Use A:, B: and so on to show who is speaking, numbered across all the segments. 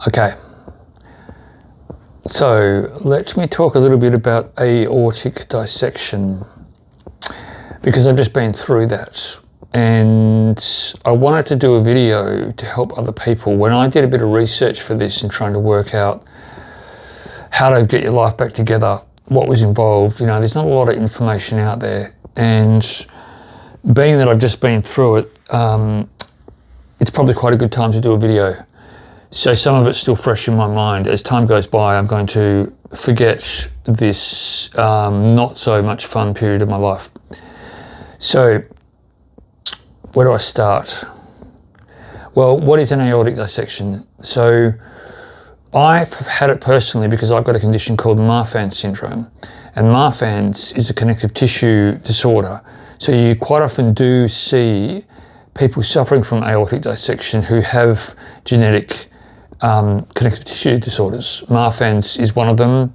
A: Okay, so let me talk a little bit about aortic dissection, because I've just been through that and I wanted to do a video to help other people. When I did a bit of research for this and trying to work out how to get your life back together, what was involved, you know, there's not a lot of information out there, and being that I've just been through it, it's probably quite a good time to do a video. So some of it's still fresh in my mind. As time goes by, I'm going to forget this not so much fun period of my life. So where do I start? Well, what is an aortic dissection? So I've had it personally because I've got a condition called Marfan syndrome, and Marfan's is a connective tissue disorder. So you quite often do see people suffering from aortic dissection who have genetic connective tissue disorders. Marfan's is one of them.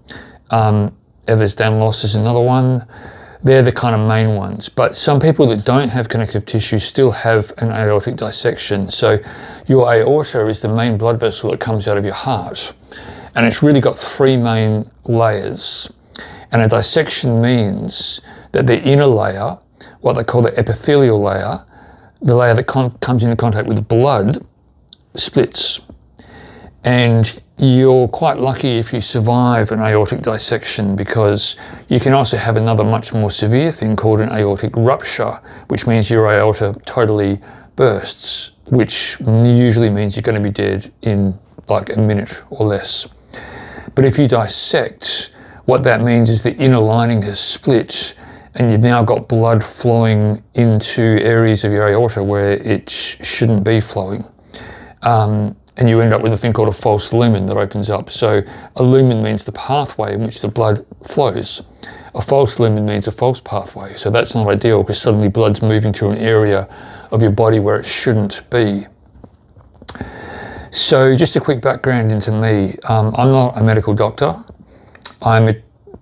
A: Ehlers-Danlos is another one. They're the kind of main ones. But some people that don't have connective tissue still have an aortic dissection. So your aorta is the main blood vessel that comes out of your heart. And it's really got three main layers. And a dissection means that the inner layer, what they call the epithelial layer, the layer that comes into contact with the blood, splits. And you're quite lucky if you survive an aortic dissection, because you can also have another much more severe thing called an aortic rupture, which means your aorta totally bursts, which usually means you're going to be dead in like a minute or less. But if you dissect, what that means is the inner lining has split and you've now got blood flowing into areas of your aorta where it shouldn't be flowing. And you end up with a thing called a false lumen that opens up. So a lumen means the pathway in which the blood flows. A false lumen means a false pathway. So that's not ideal, because suddenly blood's moving to an area of your body where it shouldn't be. So just a quick background into me. I'm not a medical doctor. I'm a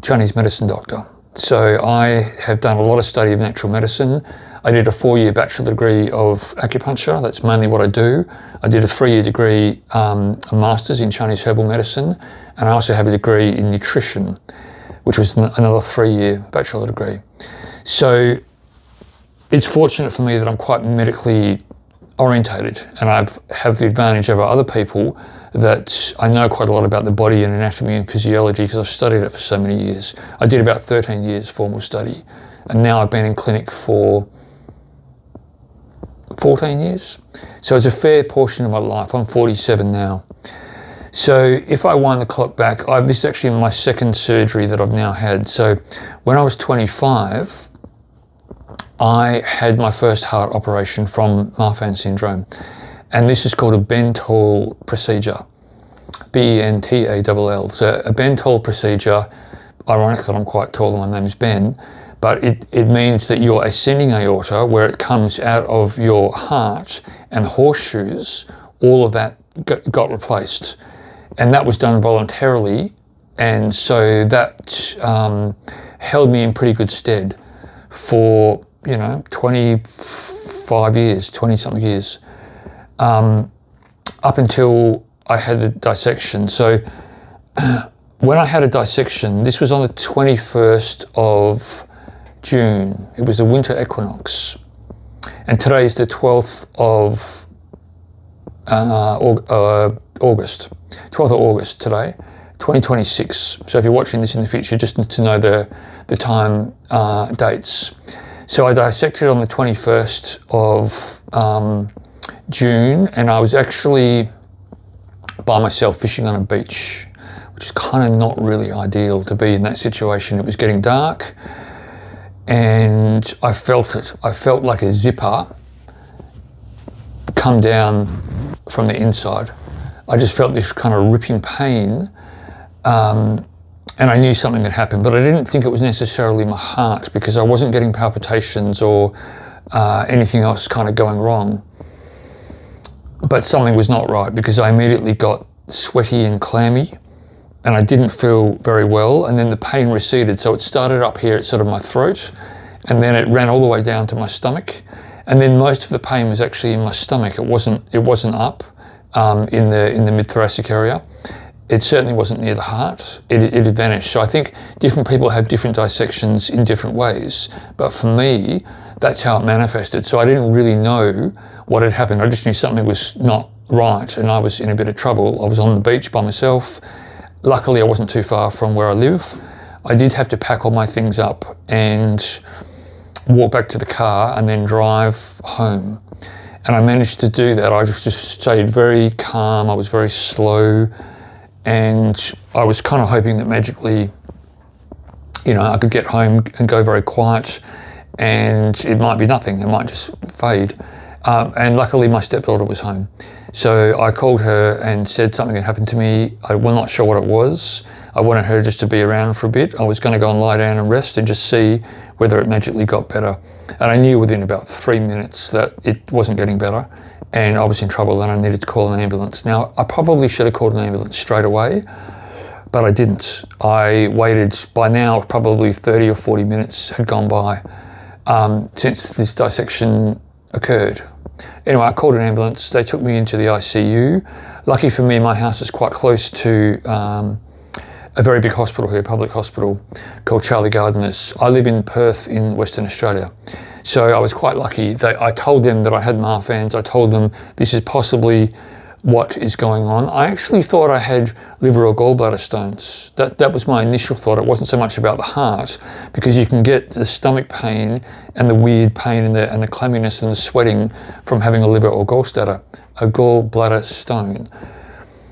A: Chinese medicine doctor. So I have done a lot of study of natural medicine. I did a 4-year bachelor degree of acupuncture. That's mainly what I do. I did a 3-year degree, a master's in Chinese herbal medicine. And I also have a degree in nutrition, which was another 3-year bachelor degree. So it's fortunate for me that I'm quite medically orientated, and I have the advantage over other people that I know quite a lot about the body and anatomy and physiology, because I've studied it for so many years. I did about 13 years formal study, and now I've been in clinic for 14 years. So it's a fair portion of my life. I'm 47 now. So if I wind the clock back, this is actually my second surgery that I've now had. So when I was 25, I had my first heart operation from Marfan syndrome. And this is called a Bentall procedure, Bentall. So a Bentall procedure, ironic that I'm quite tall and my name is Ben, but it means that your ascending aorta, where it comes out of your heart, and horseshoes, all of that got replaced. And that was done voluntarily. And so that held me in pretty good stead for, 25 years, 20 something years. Up until I had a dissection. So when I had a dissection, this was on the 21st of June. It was the winter equinox. And today is the 12th of August. 12th of August today, 2026. So if you're watching this in the future, just to know the time dates. So I dissected on the 21st of June, and I was actually by myself fishing on a beach, which is kind of not really ideal to be in that situation. It was getting dark and I felt it. I felt like a zipper come down from the inside. I just felt this kind of ripping pain, and I knew something had happened, but I didn't think it was necessarily my heart, because I wasn't getting palpitations or anything else kind of going wrong. But something was not right, because I immediately got sweaty and clammy, and I didn't feel very well. And then the pain receded. So it started up here at sort of my throat, and then it ran all the way down to my stomach. And then most of the pain was actually in my stomach. It wasn't up, in the mid-thoracic area. It certainly wasn't near the heart. It had vanished. So I think different people have different dissections in different ways. But for me, that's how it manifested. So I didn't really know what had happened. I just knew something was not right and I was in a bit of trouble. I was on the beach by myself. Luckily, I wasn't too far from where I live. I did have to pack all my things up and walk back to the car and then drive home. And I managed to do that. I just stayed very calm. I was very slow. And I was kind of hoping that magically, I could get home and go very quiet and it might be nothing. It might just fade. And luckily my stepdaughter was home. So I called her and said something had happened to me. I was not sure what it was. I wanted her just to be around for a bit. I was going to go and lie down and rest and just see whether it magically got better. And I knew within about 3 minutes that it wasn't getting better and I was in trouble and I needed to call an ambulance. Now, I probably should have called an ambulance straight away, but I didn't. I waited. By now, probably 30 or 40 minutes had gone by since this dissection occurred. Anyway, I called an ambulance. They took me into the ICU. Lucky for me, my house is quite close to a very big hospital here, public hospital, called Charlie Gardner's. I live in Perth in Western Australia. So I was quite lucky. I told them that I had Marfan's. I told them this is possibly what is going on. I actually thought I had liver or gallbladder stones. That was my initial thought. It wasn't so much about the heart, because you can get the stomach pain and the weird pain and the clamminess and the sweating from having a liver or gallbladder stone.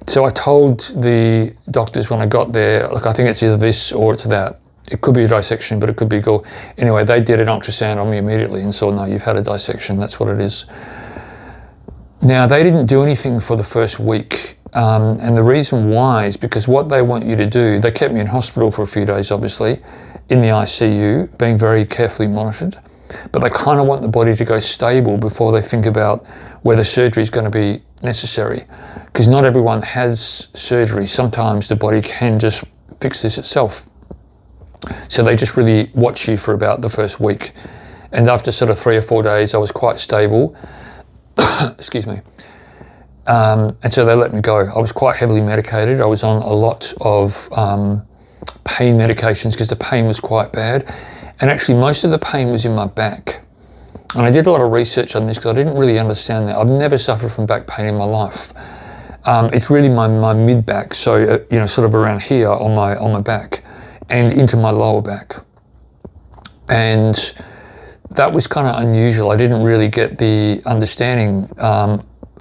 A: So I told the doctors when I got there, look, I think it's either this or it's that. It could be a dissection, but it could be gall. Anyway, they did an ultrasound on me immediately and saw, no, you've had a dissection. That's what it is. Now, they didn't do anything for the first week. And the reason why is because what they want you to do, they kept me in hospital for a few days, obviously, in the ICU, being very carefully monitored. But they kind of want the body to go stable before they think about whether surgery is going to be necessary. Because not everyone has surgery. Sometimes the body can just fix this itself. So they just really watch you for about the first week. And after sort of 3 or 4 days, I was quite stable. Excuse me. And so they let me go. I was quite heavily medicated. I was on a lot of pain medications because the pain was quite bad. And actually most of the pain was in my back. And I did a lot of research on this because I didn't really understand that. I've never suffered from back pain in my life. It's really my mid-back, so sort of around here on my back and into my lower back. And that was kind of unusual. I didn't really get the understanding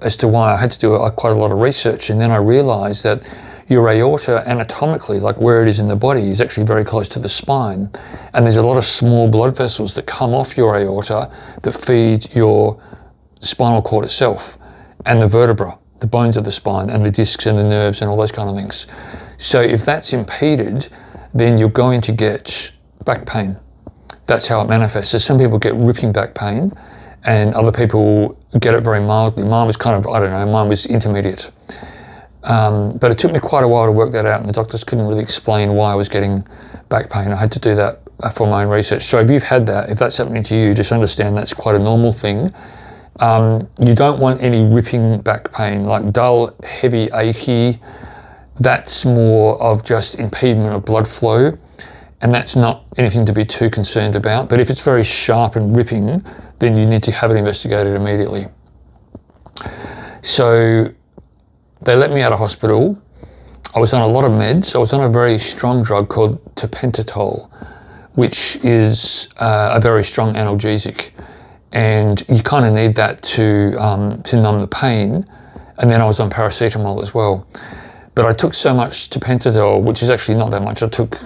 A: as to why. I had to do quite a lot of research, and then I realized that your aorta anatomically, like where it is in the body, is actually very close to the spine. And there's a lot of small blood vessels that come off your aorta that feed your spinal cord itself and the vertebra, the bones of the spine and the discs and the nerves and all those kind of things. So if that's impeded, then you're going to get back pain. That's how it manifests. So some people get ripping back pain and other people get it very mildly. Mine was kind of, mine was intermediate. But it took me quite a while to work that out, and the doctors couldn't really explain why I was getting back pain. I had to do that for my own research. So if you've had that, if that's happening to you, just understand that's quite a normal thing. You don't want any ripping back pain, like dull, heavy, achy. That's more of just impediment of blood flow, and that's not anything to be too concerned about. But if it's very sharp and ripping, then you need to have it investigated immediately. So they let me out of hospital. I was on a lot of meds. I was on a very strong drug called tapentadol, which is a very strong analgesic. And you kind of need that to numb the pain. And then I was on paracetamol as well. But I took so much tapentadol, which is actually not that much. I took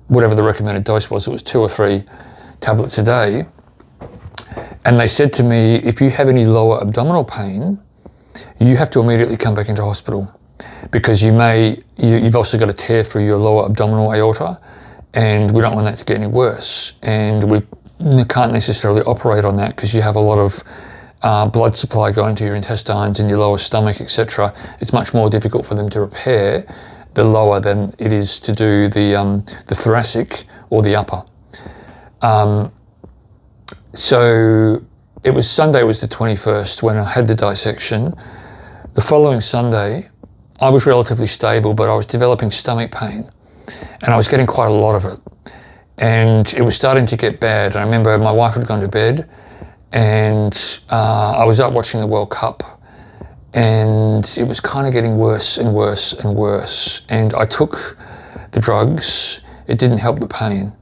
A: whatever the recommended dose was. It was 2 or 3 tablets a day. And they said to me, if you have any lower abdominal pain, you have to immediately come back into hospital, because you've also got a tear through your lower abdominal aorta, and we don't want that to get any worse. And we can't necessarily operate on that because you have a lot of blood supply going to your intestines and your lower stomach, etc. It's much more difficult for them to repair the lower than it is to do the thoracic or the upper. So it was Sunday was the 21st when I had the dissection. The following Sunday, I was relatively stable, but I was developing stomach pain, and I was getting quite a lot of it. And it was starting to get bad. And I remember my wife had gone to bed, and I was up watching the World Cup, and it was kind of getting worse and worse and worse. And I took the drugs. It didn't help the pain.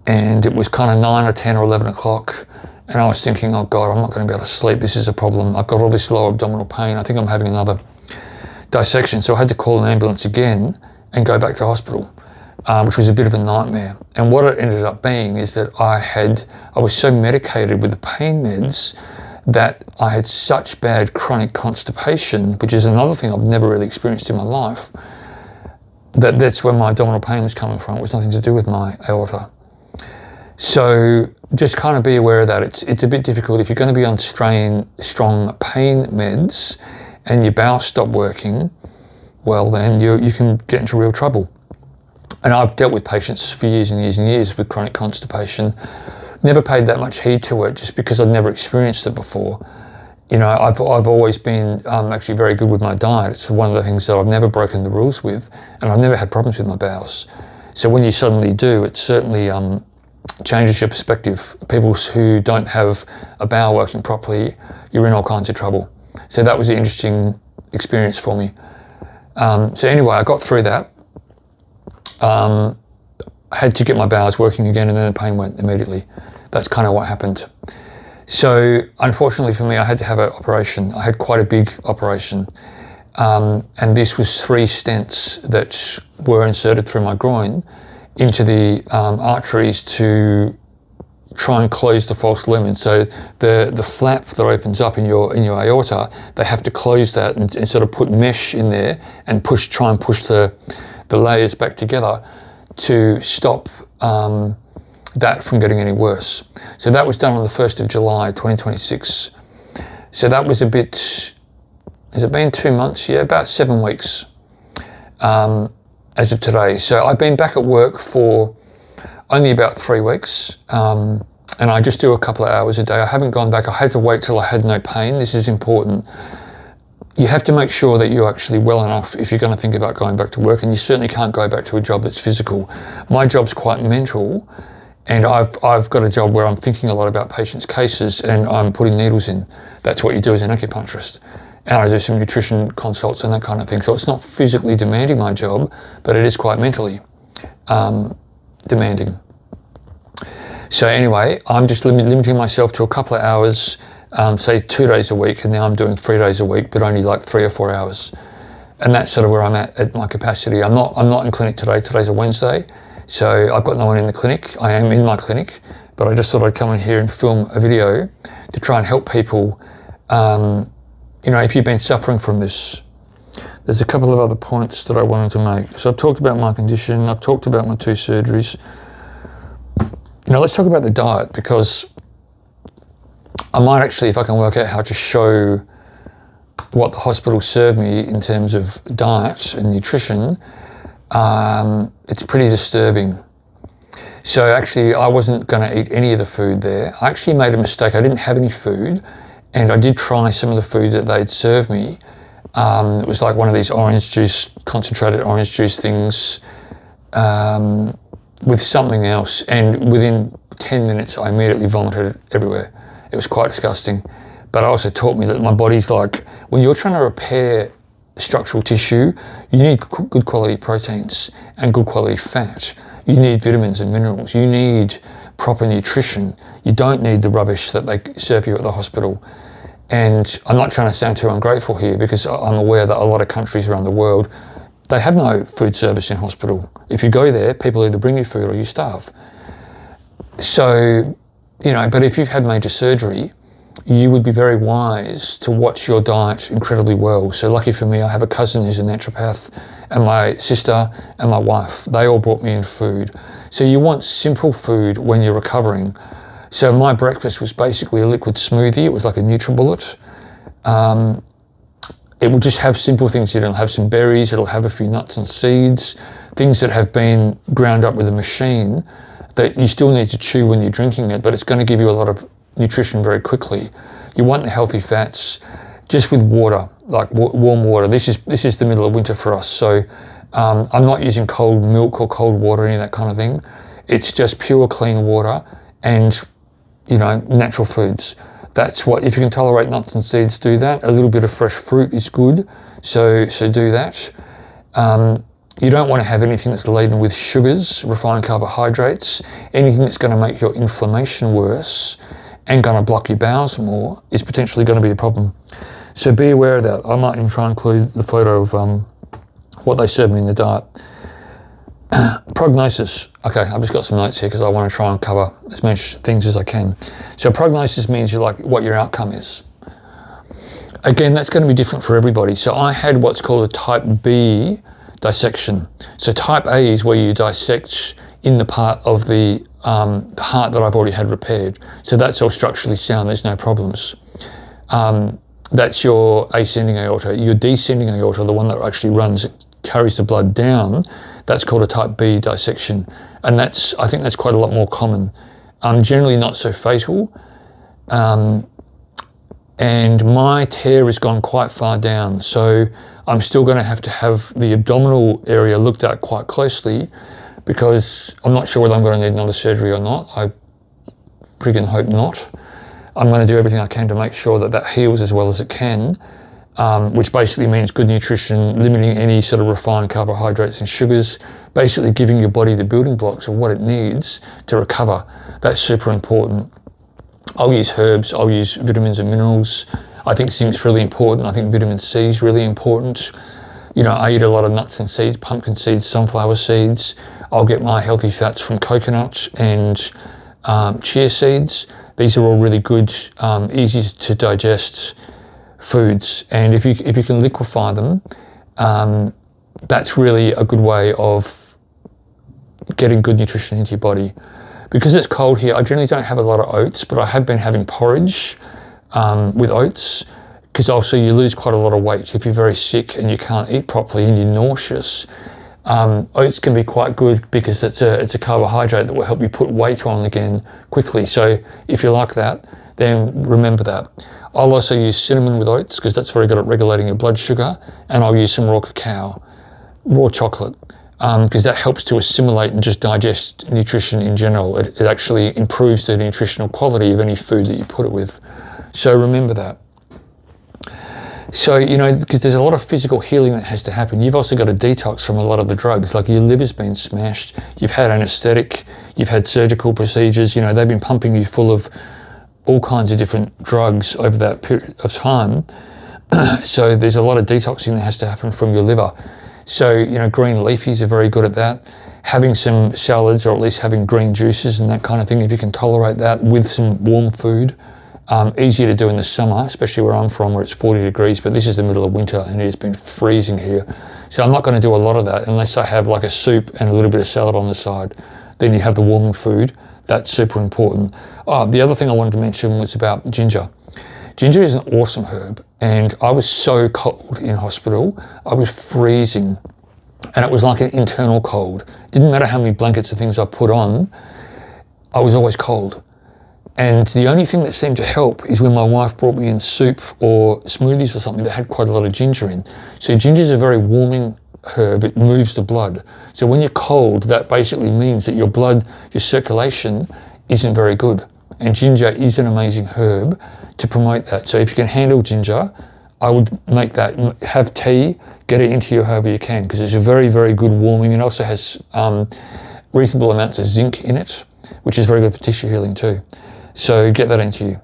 A: And it was kind of 9 or 10 or 11 o'clock. And I was thinking, oh God, I'm not going to be able to sleep. This is a problem. I've got all this lower abdominal pain. I think I'm having another dissection. So I had to call an ambulance again and go back to hospital, which was a bit of a nightmare. And what it ended up being is that I was so medicated with the pain meds that I had such bad chronic constipation, which is another thing I've never really experienced in my life, that's where my abdominal pain was coming from. It was nothing to do with my aorta. So just kind of be aware of that. It's a bit difficult if you're going to be on strong pain meds and your bowels stop working. Well, then you can get into real trouble. And I've dealt with patients for years and years and years with chronic constipation. Never paid that much heed to it just because I'd never experienced it before. You know, I've always been actually very good with my diet. It's one of the things that I've never broken the rules with, and I've never had problems with my bowels. So when you suddenly do, it certainly changes your perspective. People who don't have a bowel working properly, you're in all kinds of trouble. So that was an interesting experience for me. So anyway, I got through that. I had to get my bowels working again, and then the pain went immediately. That's kind of what happened. So unfortunately for me, I had to have an operation. I had quite a big operation. And this was 3 stents that were inserted through my groin into the arteries to try and close the false lumen. So the flap that opens up in your aorta, they have to close that and sort of put mesh in there and try and push the layers back together to stop that from getting any worse. So that was done on the 1st of July 2026. So that was a bit, has it been 2 months? Yeah, about 7 weeks as of today. So I've been back at work for only about 3 weeks, and I just do a couple of hours a day. I haven't gone back. I had to wait till I had no pain. This is important. You have to make sure that you're actually well enough if you're going to think about going back to work, and you certainly can't go back to a job that's physical. My job's quite mental, and I've got a job where I'm thinking a lot about patients' cases and I'm putting needles in. That's what you do as an acupuncturist. And I do some nutrition consults and that kind of thing. So it's not physically demanding, my job, but it is quite mentally demanding. So anyway, I'm just limiting myself to a couple of hours, say 2 days a week, and now I'm doing 3 days a week, but only like 3 or 4 hours. And that's sort of where I'm at my capacity. I'm not in clinic today. Today's a Wednesday, so I've got no one in the clinic. I am in my clinic, but I just thought I'd come in here and film a video to try and help people. You know, if you've been suffering from this, there's a couple of other points that I wanted to make. So I've talked about my condition. I've talked about my 2 surgeries. You know, let's talk about the diet, because I might actually, if I can work out how to show what the hospital served me in terms of diet and nutrition, it's pretty disturbing. So actually, I wasn't going to eat any of the food there. I actually made a mistake. I didn't have any food, and I did try some of the food that they'd served me. It was like one of these orange juice, concentrated orange juice things with something else, and within 10 minutes, I immediately vomited everywhere. It was quite disgusting. But it also taught me that my body's like, when you're trying to repair structural tissue, you need good quality proteins and good quality fat. You need vitamins and minerals. You need proper nutrition. You don't need the rubbish that they serve you at the hospital. And I'm not trying to sound too ungrateful here, because I'm aware that a lot of countries around the world, they have no food service in hospital. If you go there, people either bring you food or you starve. So, you know, but if you've had major surgery, you would be very wise to watch your diet incredibly well. So lucky for me, I have a cousin who's a naturopath, and my sister and my wife, they all brought me in food. So you want simple food when you're recovering. So my breakfast was basically a liquid smoothie. It was like a NutriBullet. It will just have simple things. It'll have some berries, it'll have a few nuts and seeds, things that have been ground up with a machine that you still need to chew when you're drinking it, but it's going to give you a lot of nutrition very quickly. You want the healthy fats just with water. like warm water. This is the middle of winter for us, so I'm not using cold milk or cold water, any of that kind of thing. It's just pure clean water and, you know, natural foods. That's what, if you can tolerate nuts and seeds, do that. A little bit of fresh fruit is good, so do that. You don't want to have anything that's laden with sugars, refined carbohydrates. Anything that's going to make your inflammation worse and going to block your bowels more is potentially going to be a problem. So be aware of that. I might even try and include the photo of what they serve me in the diet. Prognosis. Okay, I've just got some notes here because I want to try and cover as much things as I can. So prognosis means what your outcome is. Again, that's going to be different for everybody. So I had what's called a type B dissection. So type A is where you dissect in the part of the heart that I've already had repaired. So that's all structurally sound, there's no problems. That's your ascending aorta. Your descending aorta, the one that actually carries the blood down, that's called a type B dissection. And I think that's quite a lot more common. Generally not so fatal. And my tear has gone quite far down. So I'm still going to have the abdominal area looked at quite closely, because I'm not sure whether I'm going to need another surgery or not. I friggin' hope not. I'm going to do everything I can to make sure that heals as well as it can, which basically means good nutrition, limiting any sort of refined carbohydrates and sugars, basically giving your body the building blocks of what it needs to recover. That's super important. I'll use herbs, I'll use vitamins and minerals. I think zinc's really important. I think vitamin C is really important. You know, I eat a lot of nuts and seeds, pumpkin seeds, sunflower seeds. I'll get my healthy fats from coconut and chia seeds. These are all really good, easy to digest foods. And if you can liquefy them, that's really a good way of getting good nutrition into your body. Because it's cold here, I generally don't have a lot of oats, but I have been having porridge with oats, because also you lose quite a lot of weight. If you're very sick and you can't eat properly and you're nauseous, oats can be quite good because it's a carbohydrate that will help you put weight on again quickly. So if you like that, then remember that. I'll also use cinnamon with oats because that's very good at regulating your blood sugar, and I'll use some raw cacao, raw chocolate, because that helps to assimilate and just digest nutrition in general. It actually improves the nutritional quality of any food that you put it with. So remember that. So, you know, because there's a lot of physical healing that has to happen. You've also got to detox from a lot of the drugs, like your liver's been smashed, you've had anesthetic, you've had surgical procedures, you know, they've been pumping you full of all kinds of different drugs over that period of time. So there's a lot of detoxing that has to happen from your liver. So, you know, green leafies are very good at that. Having some salads, or at least having green juices and that kind of thing, if you can tolerate that with some warm food. Easier to do in the summer, especially where I'm from, where it's 40 degrees, but this is the middle of winter and it has been freezing here. So I'm not going to do a lot of that unless I have like a soup and a little bit of salad on the side. Then you have the warming food. That's super important. The other thing I wanted to mention was about ginger. Ginger is an awesome herb, and I was so cold in hospital. I was freezing, and it was like an internal cold. Didn't matter how many blankets and things I put on, I was always cold. And the only thing that seemed to help is when my wife brought me in soup or smoothies or something that had quite a lot of ginger in. So ginger is a very warming herb. It moves the blood. So when you're cold, that basically means that your blood, your circulation isn't very good. And ginger is an amazing herb to promote that. So if you can handle ginger, I would make that, have tea, get it into you however you can, because it's a very, very good warming. It also has reasonable amounts of zinc in it, which is very good for tissue healing too. So get that into you.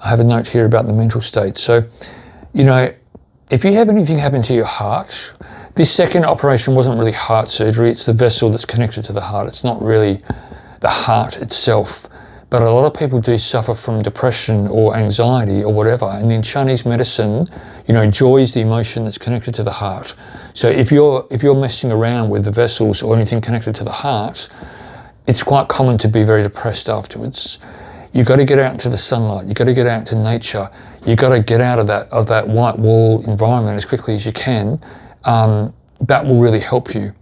A: I have a note here about the mental state. So, you know, if you have anything happen to your heart, this second operation wasn't really heart surgery. It's the vessel that's connected to the heart. It's not really the heart itself. But a lot of people do suffer from depression or anxiety or whatever. And in Chinese medicine, you know, joy is the emotion that's connected to the heart. So if you're messing around with the vessels or anything connected to the heart, it's quite common to be very depressed afterwards. You've got to get out into the sunlight. You've got to get out into nature. You've got to get out of that white wall environment as quickly as you can. That will really help you.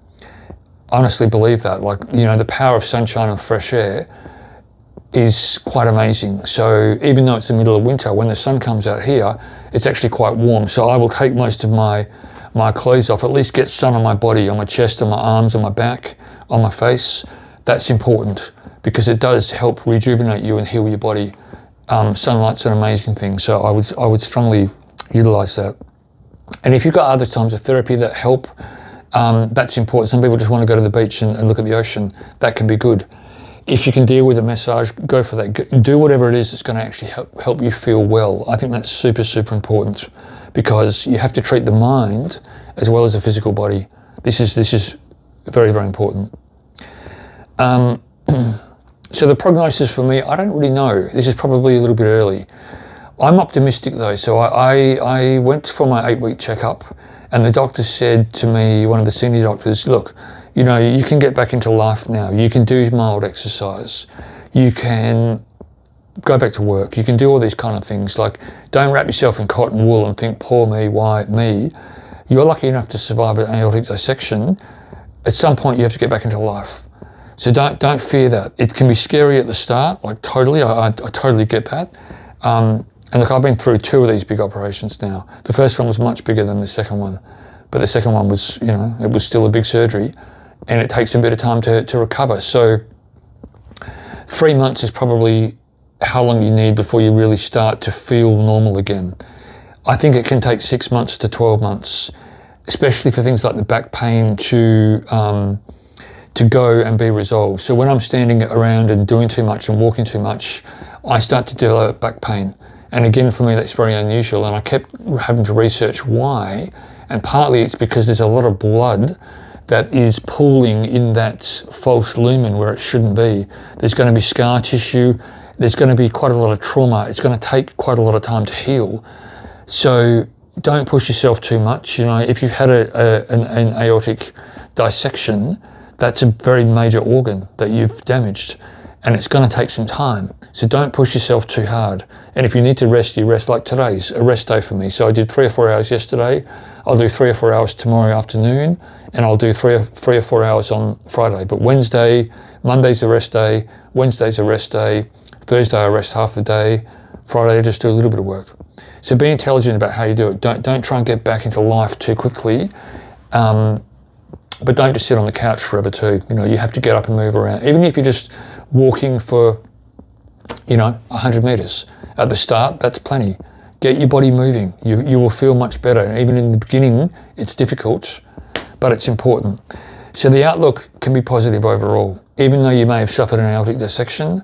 A: Honestly believe that. Like, you know, the power of sunshine and fresh air is quite amazing. So even though it's the middle of winter, when the sun comes out here, it's actually quite warm. So I will take most of my clothes off, at least get sun on my body, on my chest, on my arms, on my back, on my face. That's important because it does help rejuvenate you and heal your body. Sunlight's an amazing thing. So I would strongly utilize that. And if you've got other times of therapy that help, that's important. Some people just want to go to the beach and look at the ocean. That can be good. If you can deal with a massage, go for that. Do whatever it is that's going to actually help you feel well. I think that's super, super important because you have to treat the mind as well as the physical body. This is very, very important. So the prognosis for me, I don't really know. This is probably a little bit early. I'm optimistic though. So I went for my 8-week checkup and the doctor said to me, one of the senior doctors, look, you know, you can get back into life now. You can do mild exercise. You can go back to work. You can do all these kind of things. Like, don't wrap yourself in cotton wool and think, poor me, why me? You're lucky enough to survive an aortic dissection. At some point, you have to get back into life. So don't fear that. It can be scary at the start, like totally. I totally get that. And look, I've been through 2 of these big operations now. The first one was much bigger than the second one, but the second one was, you know, it was still a big surgery. And it takes a bit of time to recover. So 3 months is probably how long you need before you really start to feel normal again. I think it can take 6 months to 12 months, especially for things like the back pain to go and be resolved. So when I'm standing around and doing too much and walking too much, I start to develop back pain. And again, for me, that's very unusual. And I kept having to research why. And partly it's because there's a lot of blood that is pooling in that false lumen where it shouldn't be. There's going to be scar tissue. There's going to be quite a lot of trauma. It's going to take quite a lot of time to heal. So don't push yourself too much. You know, if you've had an aortic dissection, that's a very major organ that you've damaged and it's going to take some time. So don't push yourself too hard. And if you need to rest, you rest. Like today's a rest day for me. So I did 3 or 4 hours yesterday. I'll do 3 or 4 hours tomorrow afternoon, and I'll do 3 or 4 hours on Friday. But Monday's a rest day, Wednesday's a rest day, Thursday I rest half the day, Friday I just do a little bit of work. So be intelligent about how you do it. Don't try and get back into life too quickly, but don't just sit on the couch forever too. You know, you have to get up and move around. Even if you're just walking for, 100 meters at the start, that's plenty. Get your body moving. You will feel much better. Even in the beginning, it's difficult, but it's important. So the outlook can be positive overall. Even though you may have suffered an aortic dissection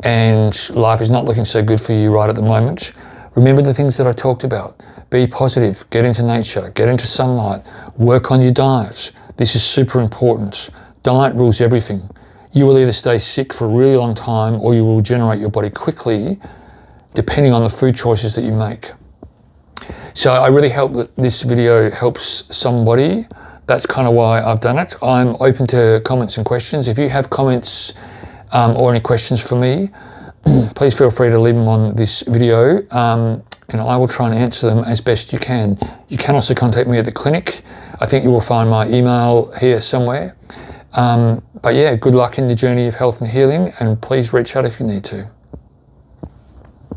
A: and life is not looking so good for you right at the moment, remember the things that I talked about. Be positive, get into nature, get into sunlight, work on your diet. This is super important. Diet rules everything. You will either stay sick for a really long time or you will regenerate your body quickly depending on the food choices that you make. So I really hope that this video helps somebody. That's kind of why I've done it. I'm open to comments and questions. If you have comments or any questions for me, please feel free to leave them on this video and I will try and answer them as best you can. You can also contact me at the clinic. I think you will find my email here somewhere. But yeah, good luck in the journey of health and healing, and please reach out if you need to.